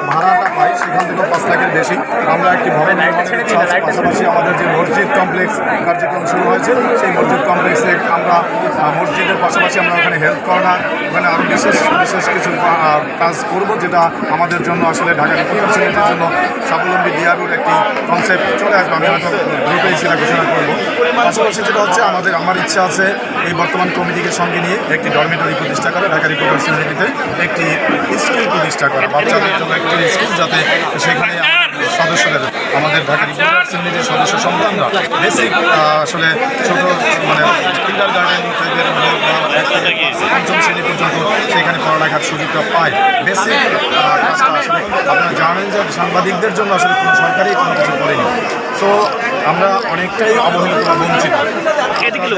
ভাড়াটা পাই সেখান থেকে 5 লাখের বেশি। আমরা একটি ভবন পাশাপাশি আমাদের যে মসজিদ কমপ্লেক্স কার্যক্রম শুরু হয়েছে, সেই মসজিদ কমপ্লেক্সে আমরা মসজিদের পাশাপাশি আমরা ওখানে হেলথ কর্নার, ওখানে আরও বিশেষ কিছু কাজ করব, যেটা আমাদের জন্য আসলে ঢাকা রিপোর্টার্সের জন্য স্বাবলম্বী ডিআরওর একটি কনসেপ্ট চলে আসবে। আমি হয়তো দ্রুতই সেটা ঘোষণা করবো। পাশাপাশি যেটা হচ্ছে আমার ইচ্ছা আছে এই বর্তমান কমিটিকে সঙ্গে নিয়ে একটি ডরমিটরি প্রতিষ্ঠা করা, ঢাকা রিপোর্টার্স ইউনিটিতে একটি স্কুল প্রতিষ্ঠা করা, বাচ্চাদের জন্য একটি স্কুল, যাতে সেখানে সদস্যদের আমাদের ঢাকা রিপোর্টার্স ইউনিটির সদস্য সন্তানরা বেসিক আসলে ছোটো কিন্ডার গার্ডেন টাইপের পঞ্চম শ্রেণী পর্যন্ত সেখানে পড়ালেখার সুযোগটা পায়। বেসিক কাজটা আসলে আপনারা জানেন যে সাংবাদিকদের জন্য আসলে কোনো সরকারই কোনো কিছু করেনি। সো আমরা অনেকটাই অবহেলিত বা বঞ্চিত।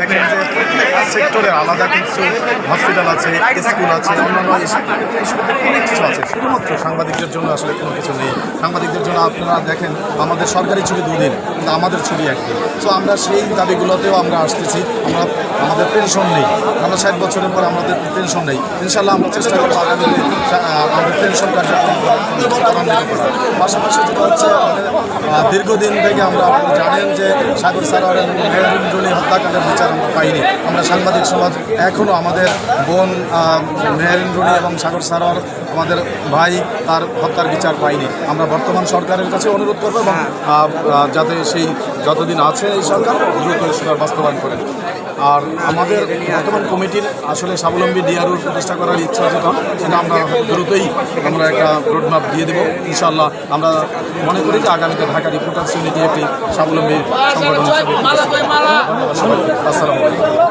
দেখেন যে প্রত্যেকটা সেক্টরে আলাদা কিছু হসপিটাল আছে, স্কুল আছে, অন্যান্য অনেক কিছু আছে, শুধুমাত্র সাংবাদিকদের জন্য আসলে কোনো কিছু নেই। সাংবাদিকদের জন্য আপনারা দেখেন আমাদের সরকারি ছুটি 2 দিন, কিন্তু আমাদের ছুটি 1 দিন। সো আমরা সেই দাবিগুলোতেও আমরা আসতেছি। আমাদের পেনশন নেই, আমরা 60 বছরের পর আমাদের পেনশন নেই। ইনশাল্লাহ আমরা চেষ্টা করবো আগামীতে আমাদের পেনশন কার্যক্রম ত্বরান্বিত করার। পাশাপাশি যেটা হচ্ছে দীর্ঘদিন থেকে আপনারা জানেন যে সাগর সারোয়ার এবং মেহেরুন্ডলি হত্যাকাণ্ডের বিচার আমরা পাইনি। আমরা সাংবাদিক সমাজ এখনও আমাদের বোন মেহেরুন্ডলি এবং সাগর সারোয়ার আমাদের ভাই তার হত্যার বিচার পাইনি। আমরা বর্তমান সরকারের কাছে অনুরোধ করবো এবং যাতে সেই যতদিন আছে এই সরকার দ্রুত সেটার বাস্তবায়ন করেন। আর আমাদের বর্তমান কমিটির আসলে স্বাবলম্বী ডিআরওর প্রতিষ্ঠা করার ইচ্ছা যেটা, সেটা আমরা দ্রুতই আমরা একটা রোডম্যাপ দিয়ে দেবো ইনশাআল্লাহ। আমরা মনে করি যে আগামীতে ঢাকা রিপোর্টার্স ইউনিটি একটি স্বাবলম্বী সংগঠন হিসেবে। আসসালামু আলাইকুম।